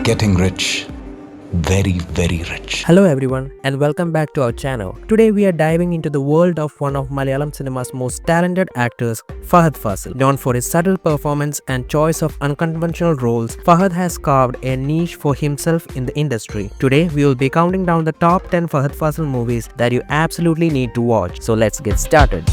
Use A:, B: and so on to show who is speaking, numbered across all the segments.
A: getting rich. Very, very rich.
B: Hello everyone and welcome back to our channel. Today we are diving into the world of one of Malayalam cinema's most talented actors, Fahadh Faasil. Known for his subtle performance and choice of unconventional roles, Fahadh has carved a niche for himself in the industry. Today we will be counting down the top 10 Fahadh Faasil movies that you absolutely need to watch. So let's get started.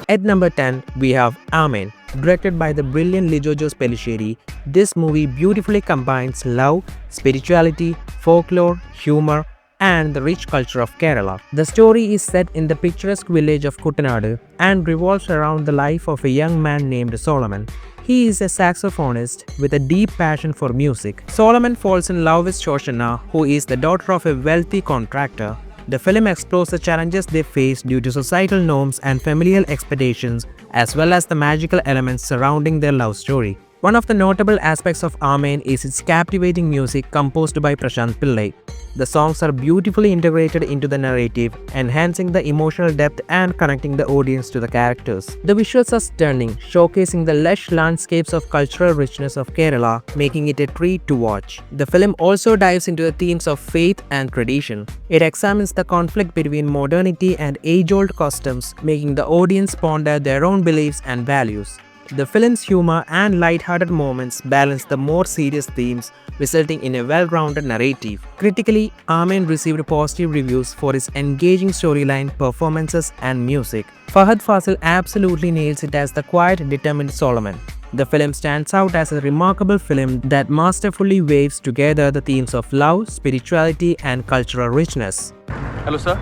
B: At number 10, we have Amen. Directed by the brilliant Lijojo Pelliശ്ശേരി, this movie beautifully combines love, spirituality, folklore, humor, and the rich culture of Kerala. The story is set in the picturesque village of Kuttanad and revolves around the life of a young man named Solomon. He is a saxophonist with a deep passion for music. Solomon falls in love with Shoshana, who is the daughter of a wealthy contractor. The film explores the challenges they face due to societal norms and familial expectations, as well as the magical elements surrounding their love story. One of the notable aspects of Amen is its captivating music composed by Prashant Pillai. The songs are beautifully integrated into the narrative, enhancing the emotional depth and connecting the audience to the characters. The visuals are stunning, showcasing the lush landscapes of cultural richness of Kerala, making it a treat to watch. The film also dives into the themes of faith and tradition. It examines the conflict between modernity and age-old customs, making the audience ponder their own beliefs and values. The film's humor and light-hearted moments balance the more serious themes, resulting in a well-rounded narrative. Critically, Amen received positive reviews for its engaging storyline, performances, and music. Fahadh Faasil absolutely nails it as the quiet, determined Solomon. The film stands out as a remarkable film that masterfully weaves together the themes of love, spirituality, and cultural richness.
C: Hello, sir.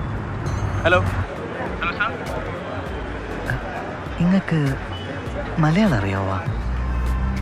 C: Hello. Hello, sir.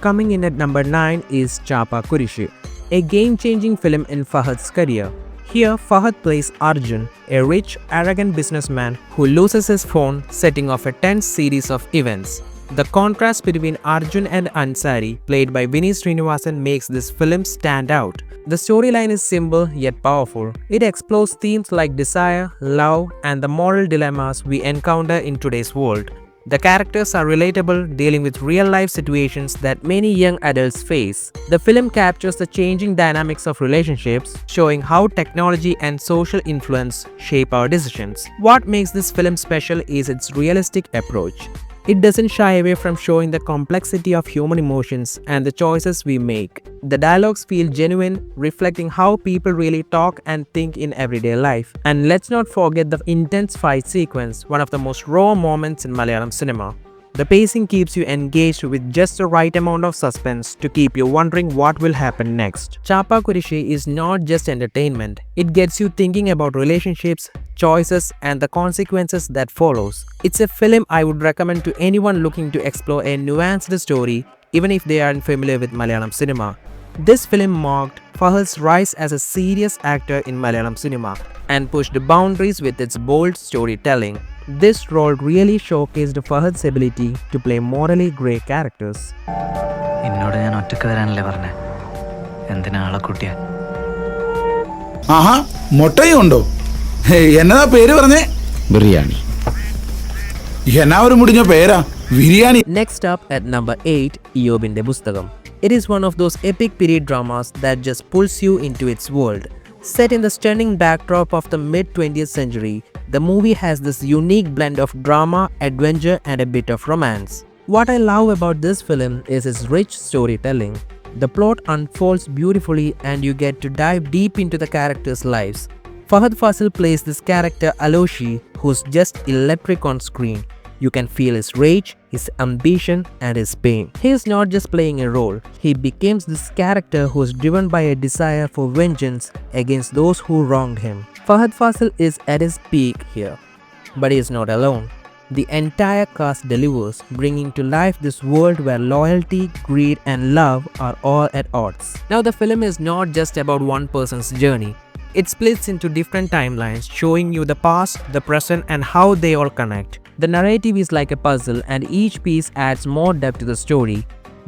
B: Coming in at number 9 is Chapa Kurishi, a game-changing film in Fahad's career. Here, Fahadh plays Arjun, a rich, arrogant businessman who loses his phone, setting off a tense series of events. The contrast between Arjun and Ansari, played by Vineet Srinivasan, makes this film stand out. The storyline is simple yet powerful. It explores themes like desire, love, and the moral dilemmas we encounter in today's world. The characters are relatable, dealing with real-life situations that many young adults face. The film captures the changing dynamics of relationships, showing how technology and social influence shape our decisions. What makes this film special is its realistic approach. It doesn't shy away from showing the complexity of human emotions and the choices we make. The dialogues feel genuine, reflecting how people really talk and think in everyday life. And let's not forget the intense fight sequence, one of the most raw moments in Malayalam cinema. The pacing keeps you engaged with just the right amount of suspense to keep you wondering what will happen next. Chapa Kurishi is not just entertainment, it gets you thinking about relationships, choices, and the consequences that follows. It's a film I would recommend to anyone looking to explore a nuanced story, even if they aren't familiar with Malayalam cinema. This film marked Fahad's rise as a serious actor in Malayalam cinema and pushed the boundaries with its bold storytelling. This role really showcased Fahad's ability to play morally grey characters. Next up at number 8, Iyobinte Pusthakam. It is one of those epic period dramas that just pulls you into its world. Set in the stunning backdrop of the mid-20th century, the movie has this unique blend of drama, adventure, and a bit of romance. What I love about this film is its rich storytelling. The plot unfolds beautifully and you get to dive deep into the characters' lives. Fahadh Faasil plays this character Aloshi, who's just electric on screen. You can feel his rage, his ambition, and his pain. He is not just playing a role, he becomes this character who is driven by a desire for vengeance against those who wronged him. Fahadh Faasil is at his peak here, but he is not alone. The entire cast delivers, bringing to life this world where loyalty, greed, and love are all at odds. Now, the film is not just about one person's journey. It splits into different timelines, showing you the past, the present, and how they all connect. The narrative is like a puzzle, and each piece adds more depth to the story.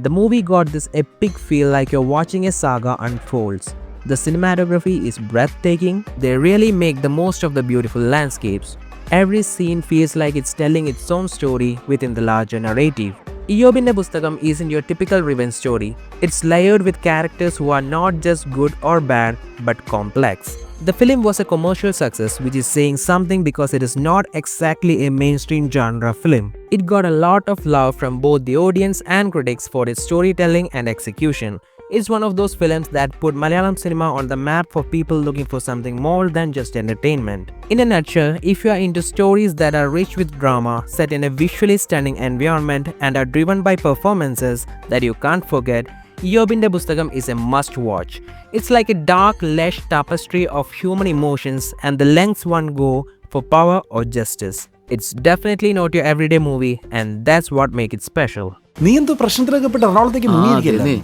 B: The movie got this epic feel like you're watching a saga unfolds. The cinematography is breathtaking. They really make the most of the beautiful landscapes. Every scene feels like it's telling its own story within the larger narrative. Iyobinte Pusthakam isn't your typical revenge story. It's layered with characters who are not just good or bad, but complex. The film was a commercial success, which is saying something because it is not exactly a mainstream genre film. It got a lot of love from both the audience and critics for its storytelling and execution. It's one of those films that put Malayalam cinema on the map for people looking for something more than just entertainment. In a nutshell, if you are into stories that are rich with drama, set in a visually stunning environment, and are driven by performances that you can't forget, Iyobinte Pusthakam is a must-watch. It's like a dark, lush tapestry of human emotions and the lengths one go for power or justice. It's definitely not your everyday movie, and that's what makes it special.
A: നീ എന്തോ പ്രശ്നത്തിലൊക്കെ പെട്ട് എറണാകുളത്തേക്ക് മുങ്ങിയിരിക്കല്ലേ?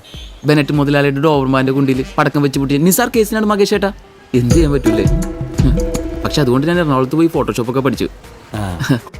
D: Bennett മുതലാളിയുടെ ഡോവർമാന്റെ കുണ്ടിയിൽ പടക്കം വെച്ച് പൊട്ടിയ നിസാർ കേസിനാണ് മകേഷ് ഏട്ടാ. എന്ത് ചെയ്യാൻ പറ്റൂലേ? പക്ഷെ അതുകൊണ്ട് ഞാൻ എറണാകുളത്ത് പോയി ഫോട്ടോഷോപ്പ് ഒക്കെ പഠിച്ചു.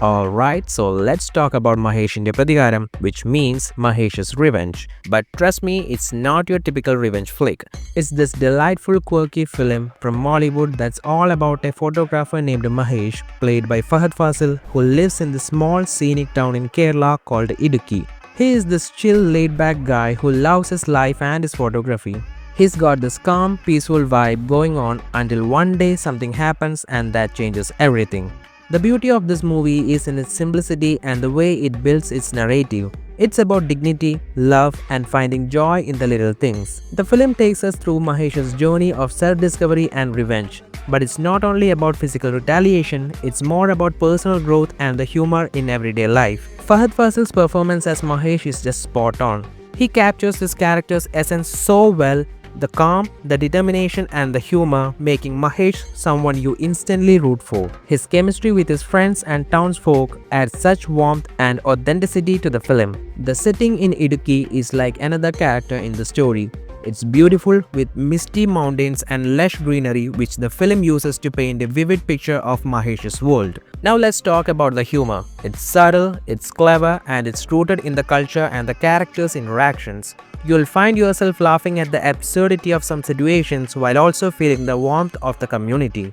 B: Alright, so let's talk about Maheshinte Prathigaram, which means Mahesh's revenge. But trust me, it's not your typical revenge flick. It's this delightful, quirky film from Mollywood that's all about a photographer named Mahesh, played by Fahadh Faasil, who lives in the small scenic town in Kerala called Idukki. He is this chill, laid-back guy who loves his life and his photography. He's got this calm, peaceful vibe going on until one day something happens and that changes everything. The beauty of this movie is in its simplicity and the way it builds its narrative. It's about dignity, love, and finding joy in the little things. The film takes us through Mahesh's journey of self-discovery and revenge. But it's not only about physical retaliation, it's more about personal growth and the humor in everyday life. Fahadh Faasil's performance as Mahesh is just spot on. He captures his character's essence so well, the calm, the determination, and the humor, making Mahesh someone you instantly root for. His chemistry with his friends and townsfolk adds such warmth and authenticity to the film. The setting in Idukki is like another character in the story. It's beautiful with misty mountains and lush greenery, which the film uses to paint a vivid picture of Mahesh's world. Now let's talk about the humor. It's subtle, it's clever, and it's rooted in the culture and the characters' interactions. You'll find yourself laughing at the absurdity of some situations while also feeling the warmth of the community.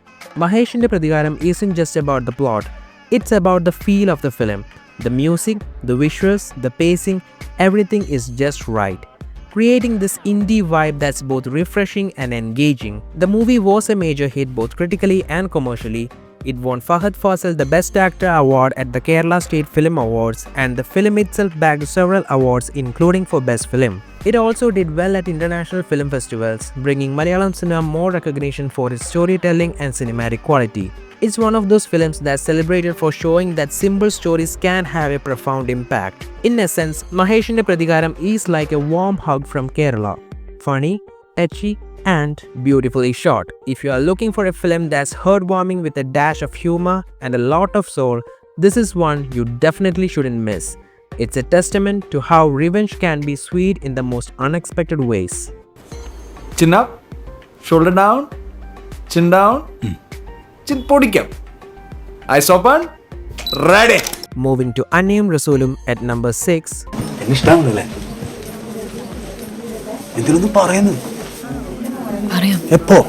B: Maheshinte Prathigaram isn't just about the plot, it's about the feel of the film. The music, the visuals, the pacing, everything is just right, creating this indie vibe that's both refreshing and engaging. The movie was a major hit both critically and commercially. It won Fahadh Faasil the Best Actor award at the Kerala State Film Awards, and the film itself bagged several awards including for Best Film. It also did well at international film festivals, bringing Malayalam cinema more recognition for its storytelling and cinematic quality. It's one of those films that's celebrated for showing that simple stories can have a profound impact. In essence, Maheshinte Prathigaram is like a warm hug from Kerala. Funny, touchy, and beautifully shot. If you are looking for a film that's heartwarming with a dash of humor and a lot of soul, this is one you definitely shouldn't miss. It's a testament to how revenge can be sweet in the most unexpected ways.
A: Chin up, shoulder down, chin down, chin podikam. Eyes open, ready.
B: Moving to Anniyum Rasoolum at number 6.
A: ഇഷ്ടമാണല്ലേ? ഇതിലൊന്നും പറയുന്നു
E: പറയാം
A: എപ്പോ?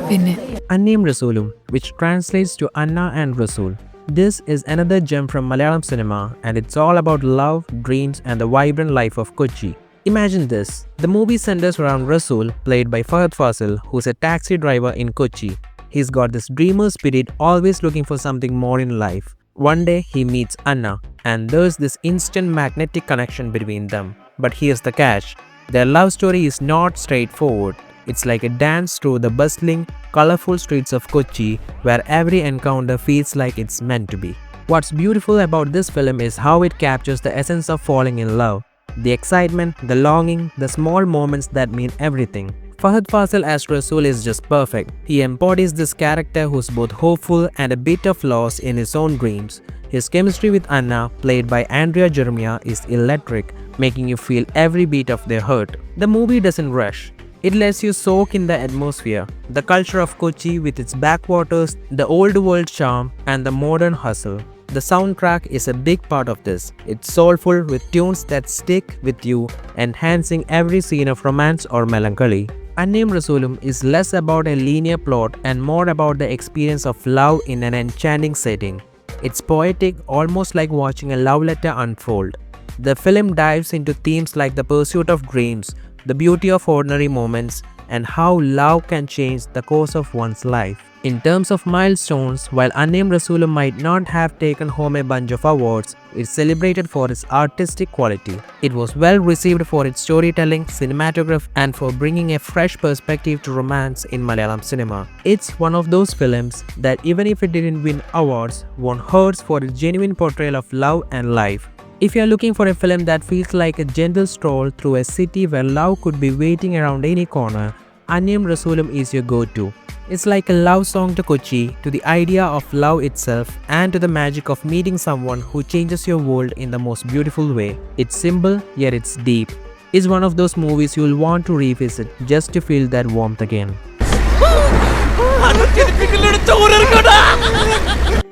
E: പിന്നെ
B: Anniyum Rasoolum, which translates to Anna and Rasool. This is another gem from Malayalam cinema, and it's all about love, dreams, and the vibrant life of Kochi. Imagine this. The movie centers around Rasool, played by Fahadh Faasil, who's a taxi driver in Kochi. He's got this dreamer spirit, always looking for something more in life. One day, he meets Anna, and there's this instant magnetic connection between them. But here's the catch. Their love story is not straightforward. It's like a dance through the bustling, colorful streets of Kochi, where every encounter feels like it's meant to be. What's beautiful about this film is how it captures the essence of falling in love. The excitement, the longing, the small moments that mean everything. Fahadh Faasil as Rasool is just perfect. He embodies this character who's both hopeful and a bit of lost in his own dreams. His chemistry with Anna, played by Andrea Jeremiah, is electric, making you feel every beat of their hurt. The movie doesn't rush. It lets you soak in the atmosphere, the culture of Kochi with its backwaters, the old world charm, and the modern hustle. The soundtrack is a big part of this. It's soulful with tunes that stick with you, enhancing every scene of romance or melancholy. Unnamed Rasoolum is less about a linear plot and more about the experience of love in an enchanting setting. It's poetic, almost like watching a love letter unfold. The film dives into themes like the pursuit of dreams, the beauty of ordinary moments, and how love can change the course of one's life. In terms of milestones, while Unnamed Rasoolum might not have taken home a bunch of awards, it's celebrated for its artistic quality. It was well received for its storytelling, cinematography, and for bringing a fresh perspective to romance in Malayalam cinema. It's one of those films that even if it didn't win awards, won hearts for its genuine portrayal of love and life. If you're looking for a film that feels like a gentle stroll through a city where love could be waiting around any corner, Unnamed Rasoolum is your go-to. It's like a love song to Kochi, to the idea of love itself, and to the magic of meeting someone who changes your world in the most beautiful way. It's simple, yet it's deep. It's one of those movies you'll want to revisit just to feel that warmth again.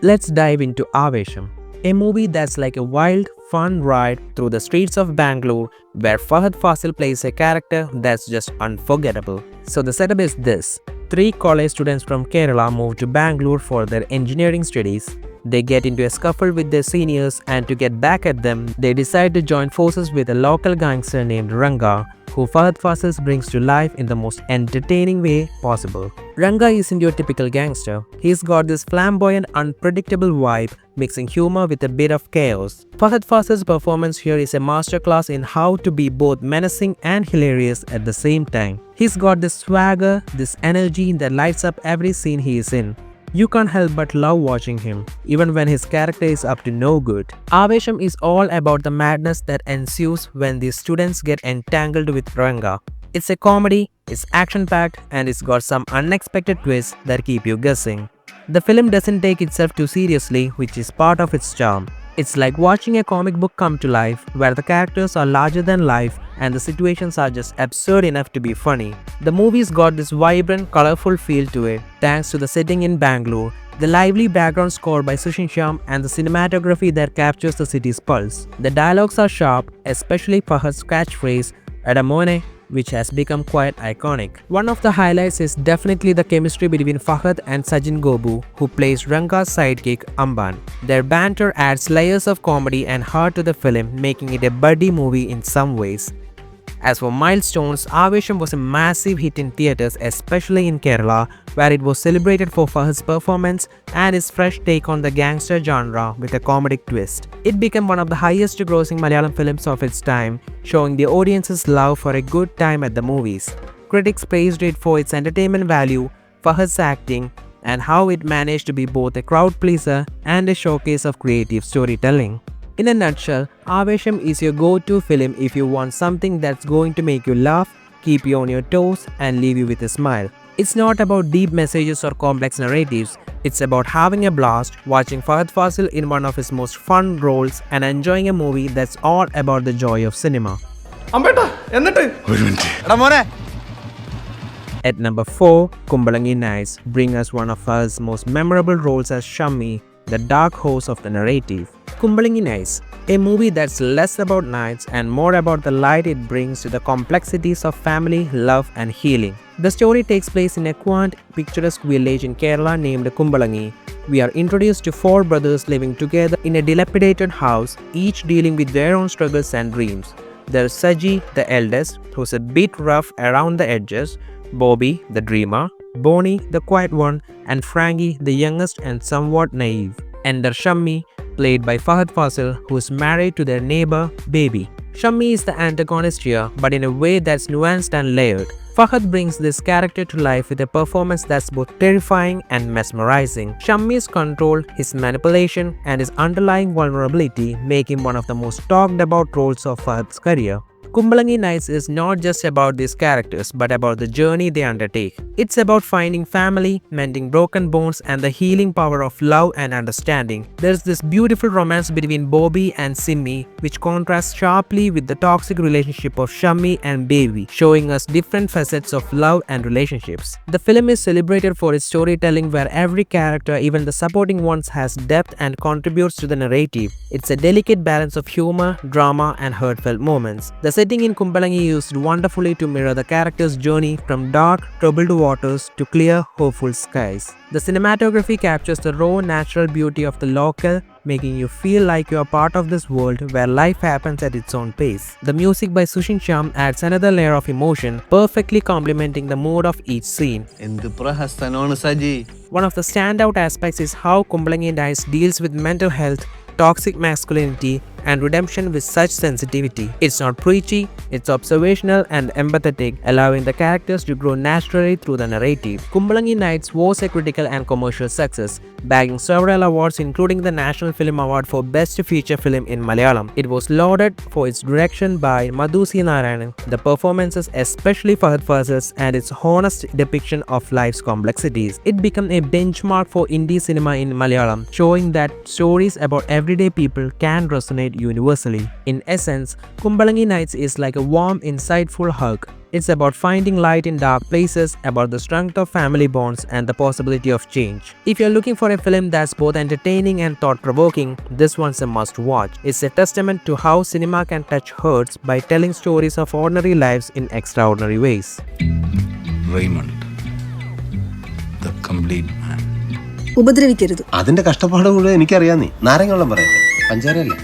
B: Let's dive into Avesham, a movie that's like a wild, fun ride through the streets of Bangalore where Fahadh Faasil plays a character that's just unforgettable. So the setup is this. 3 college students from Kerala move to Bangalore for their engineering studies. They get into a scuffle with their seniors, and to get back at them, they decide to join forces with a local gangster named Ranga, who Fahadh Faasil brings to life in the most entertaining way possible. Ranga isn't your typical gangster. He's got this flamboyant, unpredictable vibe, mixing humor with a bit of chaos. Fahadh Faasil's performance here is a masterclass in how to be both menacing and hilarious at the same time. He's got this swagger, this energy that lights up every scene he is in. You can't help but love watching him, even when his character is up to no good. Avesham is all about the madness that ensues when these students get entangled with Ranga. It's a comedy, it's action-packed, and it's got some unexpected twists that keep you guessing. The film doesn't take itself too seriously, which is part of its charm. It's like watching a comic book come to life, where the characters are larger than life and the situations are just absurd enough to be funny. The movie's got this vibrant, colorful feel to it, thanks to the setting in Bangalore, the lively background score by Sushin Shyam, and the cinematography that captures the city's pulse. The dialogues are sharp, especially Fahad's catchphrase, "Adamone," which has become quite iconic. One of the highlights is definitely the chemistry between Fahadh and Sajin Gobu, who plays Ranga's sidekick Amban. Their banter adds layers of comedy and heart to the film, making it a buddy movie in some ways. As for milestones, Avesham was a massive hit in theatres, especially in Kerala, where it was celebrated for Fahad's performance and his fresh take on the gangster genre with a comedic twist. It became one of the highest grossing Malayalam films of its time, showing the audience's love for a good time at the movies. Critics praised it for its entertainment value, Fahad's acting, and how it managed to be both a crowd pleaser and a showcase of creative storytelling. In a nutshell, Avesham is your go-to film if you want something that's going to make you laugh, keep you on your toes, and leave you with a smile. It's not about deep messages or complex narratives. It's about having a blast, watching Fahadh Faasil in one of his most fun roles, and enjoying a movie that's all about the joy of cinema. At number 4, Kumbalangi Nights bring us one of Fahad's most memorable roles as Shammi, the dark horse of the narrative. Kumbalangi Nights, a movie that's less about nights and more about the light it brings to the complexities of family, love, and healing. The story takes place in a quaint, picturesque village in Kerala named Kumbalangi. We are introduced to 4 brothers living together in a dilapidated house, each dealing with their own struggles and dreams. There's Saji, the eldest, who's a bit rough around the edges, Bobby, the dreamer, Bonnie, the quiet one, and Frankie, the youngest and somewhat naive. And there's Shammi, played by Fahadh Faasil, who is married to their neighbor, Baby. Shammi is the antagonist here, but in a way that's nuanced and layered. Fahadh brings this character to life with a performance that's both terrifying and mesmerizing. Shammi's control, his manipulation, and his underlying vulnerability make him one of the most talked about roles of Fahadh's career. Kumbalangi Nights is not just about these characters but about the journey they undertake. It's about finding family, mending broken bones, and the healing power of love and understanding. There's this beautiful romance between Bobby and Simmi which contrasts sharply with the toxic relationship of Shammi and Baby, showing us different facets of love and relationships. The film is celebrated for its storytelling where every character, even the supporting ones, has depth and contributes to the narrative. It's a delicate balance of humor, drama, and heartfelt moments. The setting in Kumbalangi used wonderfully to mirror the character's journey from dark, troubled waters to clear, hopeful skies. The cinematography captures the raw, natural beauty of the local, making you feel like you are part of this world where life happens at its own pace. The music by Sushin Sham adds another layer of emotion, perfectly complementing the mood of each scene. One of the standout aspects is how Kumbalangi Nights deals with mental health, toxic masculinity, and redemption with such sensitivity. It's not preachy, it's observational and empathetic, allowing the characters to grow naturally through the narrative. Kumbalangi Nights was a critical and commercial success, bagging several awards including the National Film Award for Best Feature Film in Malayalam. It was lauded for its direction by Madhu C. Narayanan, the performances especially Fahadh Faasil's, and its honest depiction of life's complexities. It became a benchmark for indie cinema in Malayalam, showing that stories about everyday people can resonate universally. In essence, Kumbalangi Nights is like a warm, insightful hug. It's about finding light in dark places, about the strength of family bonds, and the possibility of change. If you're looking for a film that's both entertaining and thought-provoking, this one's a must-watch. It's a testament to how cinema can touch hearts by telling stories of ordinary lives in extraordinary ways.
A: Raymond, the complete man.
F: ഉപദ്രവിക്കരുത്.
G: അതിന്റെ കഷ്ടപ്പാട് മുഴുവൻ എനിക്കറിയാന്നേ. നാരങ്ങ വെള്ളം പറയാം. പഞ്ചാരയല്ലേ?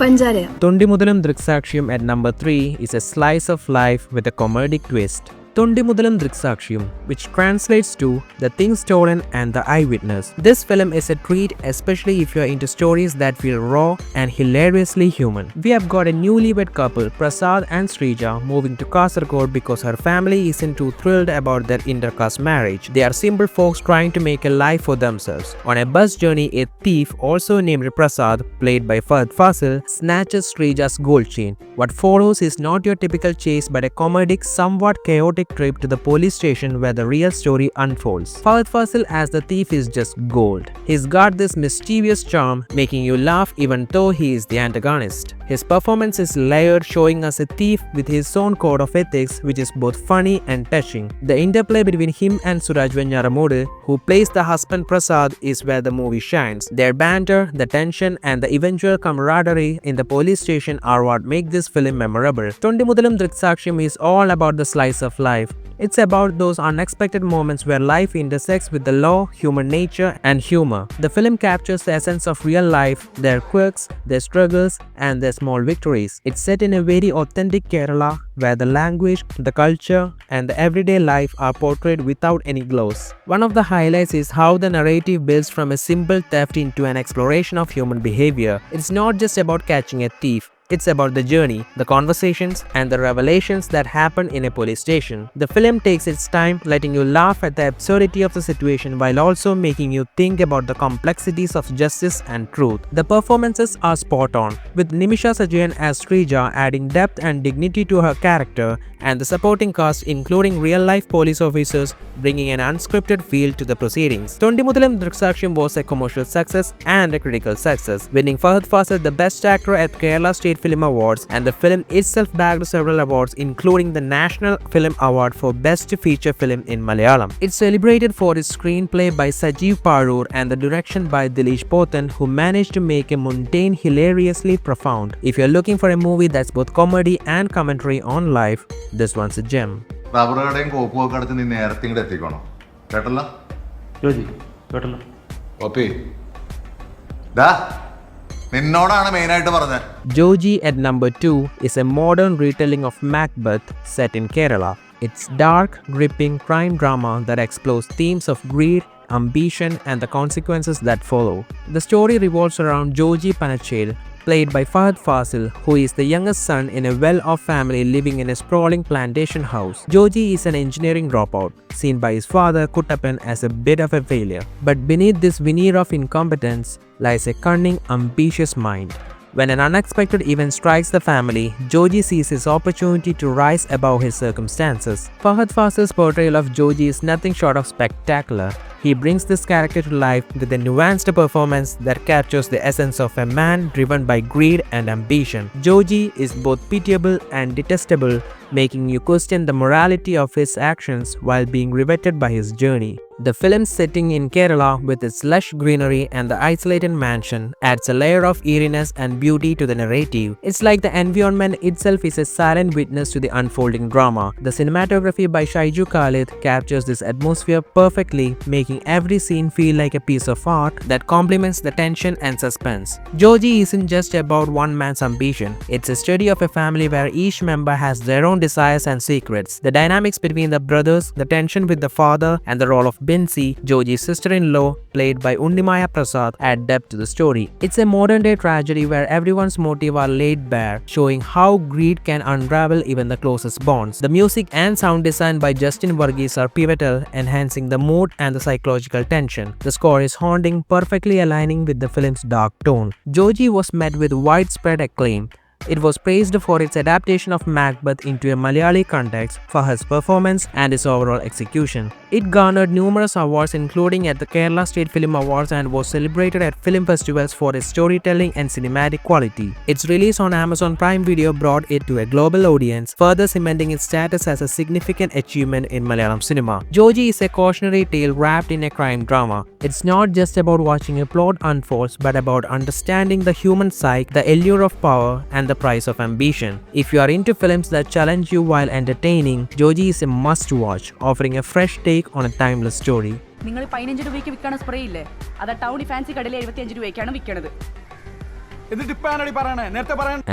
F: പഞ്ചാരയാ.
B: Tondimudalam Driksakshiyam at number 3 is a slice of life with a comedic twist. Tondimudalam Driksakshiyam, which translates to The Thing Stolen and The Eyewitness. This film is a treat, especially if you're into stories that feel raw and hilariously human. We have got a newlywed couple, Prasad and Srija, moving to Kasaragod because her family isn't too thrilled about their intercaste marriage. They are simple folks trying to make a life for themselves. On a bus journey, a thief, also named Prasad, played by Fahadh Faasil, snatches Srija's gold chain. What follows is not your typical chase but a comedic, somewhat chaotic trip to the police station where the real story unfolds. Fahadh Faasil as the thief is just gold. He's got this mischievous charm, making you laugh even though he is the antagonist. His performance is layered, showing us a thief with his own code of ethics, which is both funny and touching. The interplay between him and Suraj Venyaramudu, who plays the husband Prasad, is where the movie shines. Their banter, the tension, and the eventual camaraderie in the police station are what make this film memorable. Tondimudalam Driksakshiyam is all about the slice of life. It's about those unexpected moments where life intersects with the law, human nature, and humor. The film captures the essence of real life, their quirks, their struggles, and their small victories. It's set in a very authentic Kerala where the language, the culture, and the everyday life are portrayed without any gloss. One of the highlights is how the narrative builds from a simple theft into an exploration of human behavior. It's not just about catching a thief. It's about the journey, the conversations, and the revelations that happen in a police station. The film takes its time, letting you laugh at the absurdity of the situation while also making you think about the complexities of justice and truth. The performances are spot on, with Nimisha Sajayan as Srija adding depth and dignity to her character, and the supporting cast including real-life police officers bringing an unscripted feel to the proceedings. Tondimudalam Driksakshiyam was a commercial success and a critical success, winning Fahadh Faasil the Best Actor at Kerala State Film Awards, and the film itself bagged several awards including the National Film Award for Best Feature Film in Malayalam. It's celebrated for its screenplay by Sajeev Parur and the direction by Dilesh Pothan, who managed to make a mundane hilariously profound. If you're looking for a movie that's both comedy and commentary on life, this one's a gem.
H: റബ്ബറുകടയും കോപ്പുമൊക്കെ അടുത്ത് നീ നേരത്തെ ഇങ്ങോട്ട് എത്തിക്കണോ? കേട്ടല്ലോ
C: കേട്ടല്ലോ.
H: Copy ഡാ നിന്നോടാണ് മെയിനായിട്ട് പറഞ്ഞത്.
B: Joji at number 2 is a modern retelling of Macbeth set in Kerala. It's dark, gripping crime drama that explores themes of greed, ambition, and the consequences that follow. The story revolves around Joji Panachel, played by Fahadh Faasil, who is the youngest son in a well-off family living in a sprawling plantation house. Joji is an engineering dropout, seen by his father Kuttappan as a bit of a failure. But beneath this veneer of incompetence lies a cunning, ambitious mind. When an unexpected event strikes the family, Joji sees his opportunity to rise above his circumstances. Fahadh Faasil's portrayal of Joji is nothing short of spectacular. He brings this character to life with a nuanced performance that captures the essence of a man driven by greed and ambition. Joji is both pitiable and detestable, making you question the morality of his actions while being riveted by his journey. The film's setting in Kerala, with its lush greenery and the isolated mansion, adds a layer of eeriness and beauty to the narrative. It's like the environment itself is a silent witness to the unfolding drama. The cinematography by Shaiju Khalid captures this atmosphere perfectly, making every scene feel like a piece of art that complements the tension and suspense. Joji isn't just about one man's ambition. It's a story of a family where each member has their own desires and secrets. The dynamics between the brothers, the tension with the father, and the role of Binsi, Joji's sister-in-law, played by Undimaya Prasad, add depth to the story. It's a modern-day tragedy where everyone's motives are laid bare, showing how greed can unravel even the closest bonds. The music and sound design by Justin Varghese are pivotal, enhancing the mood and the psychological tension. The score is haunting, perfectly aligning with the film's dark tone. Joji was met with widespread acclaim. It was praised for its adaptation of Macbeth into a Malayali context, for his performance and his overall execution. It garnered numerous awards, including at the Kerala State Film Awards, and was celebrated at film festivals for its storytelling and cinematic quality. Its release on Amazon Prime Video brought it to a global audience, further cementing its status as a significant achievement in Malayalam cinema. Joji is a cautionary tale wrapped in a crime drama. It's not just about watching a plot unfold, but about understanding the human psyche, the allure of power, and the price of ambition. If you are into films that challenge you while entertaining, Joji is a must-watch, offering a fresh take on a timeless story.
I: നിങ്ങൾ 15 രൂപയ്ക്ക് വിൽക്കണ spray ഇല്ലേ അത് ടൗണി fancy കടയിൽ 75 രൂപയ്ക്കാണ് വിൽക്കുന്നത്.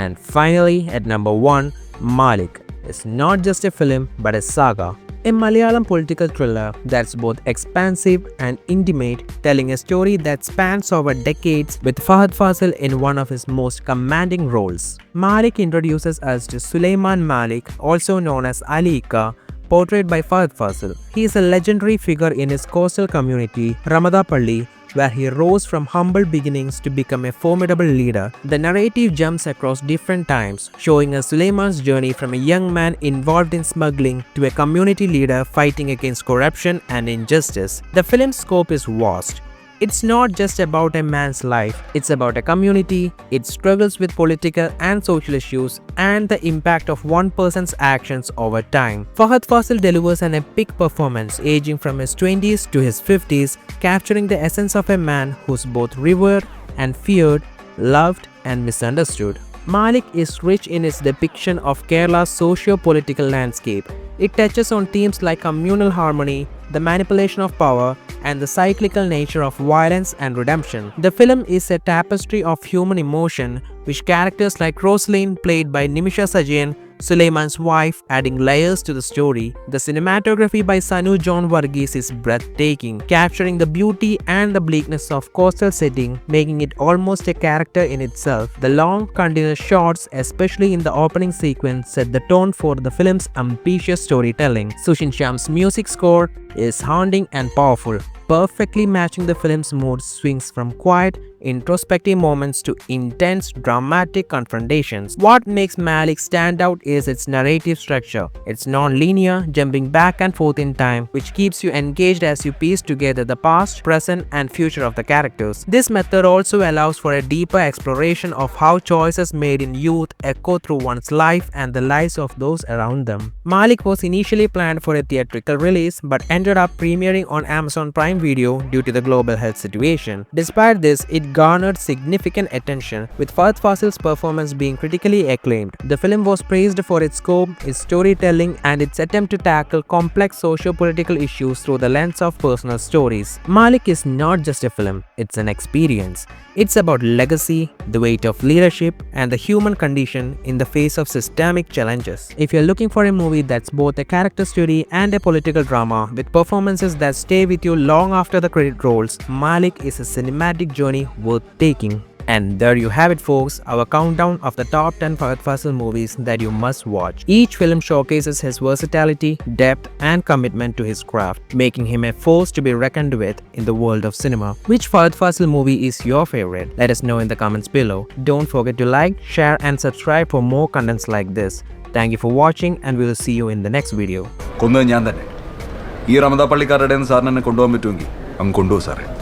B: And finally, at number 1, Malik. It's not just a film but a saga. A Malayalam political thriller that's both expansive and intimate, telling a story that spans over decades with Fahadh Faasil in one of his most commanding roles. Malik introduces us to Sulaiman Malik, also known as Alika, portrayed by Fahadh Faasil. He is a legendary figure in his coastal community, Ramadapalli, where he rose from humble beginnings to become a formidable leader. The narrative jumps across different times, showing us Sulaiman's journey from a young man involved in smuggling to a community leader fighting against corruption and injustice. The film's scope is vast. It's not just about a man's life, it's about a community, its struggles with political and social issues, and the impact of one person's actions over time. Fahadh Faasil delivers an epic performance, aging from his 20s to his 50s, capturing the essence of a man who's both revered and feared, loved and misunderstood. Malik is rich in its depiction of Kerala's socio-political landscape. It touches on themes like communal harmony, the manipulation of power, and the cyclical nature of violence and redemption. The film is a tapestry of human emotion, with characters like Rosaline, played by Nimisha Sajayan, Sulaiman's wife, adding layers to the story. The cinematography by Sanu John Varghese is breathtaking, capturing the beauty and the bleakness of coastal setting, making it almost a character in itself. The long, continuous shots, especially in the opening sequence, set the tone for the film's ambitious storytelling. Sushin Shyam's music score is haunting and powerful, perfectly matching the film's mood swings from quiet, introspective moments to intense, dramatic confrontations. What makes Malik stand out is its narrative structure. It's non-linear, jumping back and forth in time, which keeps you engaged as you piece together the past, present, and future of the characters. This method also allows for a deeper exploration of how choices made in youth echo through one's life and the lives of those around them. Malik was initially planned for a theatrical release, but ended up premiering on Amazon Prime Video due to the global health situation. Despite this, it garnered significant attention, with Fahadh Faasil's performance being critically acclaimed. The film was praised for its scope, its storytelling, and its attempt to tackle complex socio-political issues through the lens of personal stories. Malik is not just a film, it's an experience. It's about legacy, the weight of leadership, and the human condition in the face of systemic challenges. If you're looking for a movie that's both a character study and a political drama, with performances that stay with you long after the credit rolls, Malik is a cinematic journey worth taking. And there you have it, folks, our countdown of the top 10 Fahadh Faasil movies that you must watch. Each film showcases his versatility, depth, and commitment to his craft, making him a force to be reckoned with in the world of cinema. Which Fahadh Faasil movie is your favorite? Let us know in the comments below. Don't forget to like, share, and subscribe for more contents like this. Thank you for watching, and we will see you in the next video.
A: കൊന്നത് ഞാൻ തന്നെ. ഈ റമദാ പള്ളിക്കാരുടെ സാറിന് എന്നെ കൊണ്ടുപോകാൻ പറ്റുമെങ്കിൽ അങ്ങ് കൊണ്ടുപോകും സാറേ.